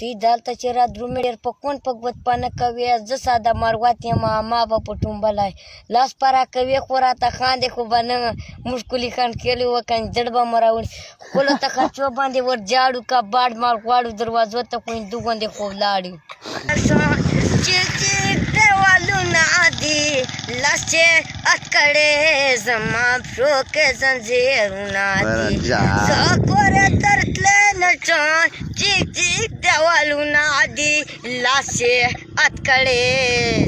ती दालताची रात रुमेडेर पक्कोन पगवत पान कविया जसा दा मारवाती मा बाप टुंबलाय लास पारा कविया कोराता खांदे को बन मुश्कुली खान केले व कान जड़बा मराउन कोलो तक चोबांदे वर जाड़ू का बाड़ मार वाड़ू दरवाजो तक कोई दुगंदे को लाड़ी चिक चिक देवालू नादी लाचे अकड़े जमा फ्रोके जंजीर नादी सकोरे तरतले नचान चिक चिक देवालू नादी लाचे अकड़े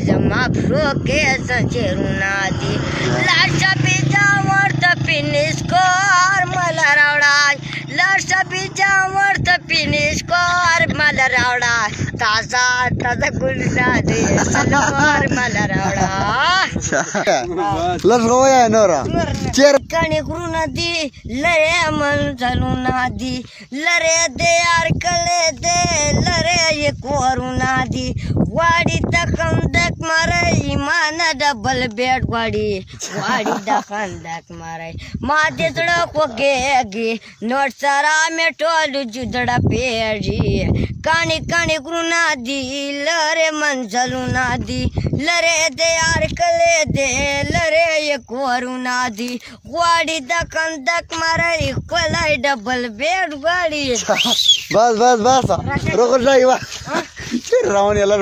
जमा फ्रोके जंजीर नादी लाचा बिजावर तपिनिस कोर मला रावडा लाचा बिजावर तपिनिस कोर मला रावडा ताजा ताजा गुलना दे सलवार मला रावडा लस गोया नोरा चेर कणे गुरुना दी लरे मन जलुना दी लरे दे यार कले दे लरे ये कोरुना दी वाडी दक मारे ईमान डबल बेड वाडी दक मारे माते जड़ा को गेगी नोट सारा में टोलू जुदड़ा पेजी कानी कानी गुरुना दी लरे मंजलू ना दी लरे दे यार कले दे लरे ये कोरुना दी वाडी दक मारे कोलाई डबल बेड वाडी बस रोको जाइवा रावण याला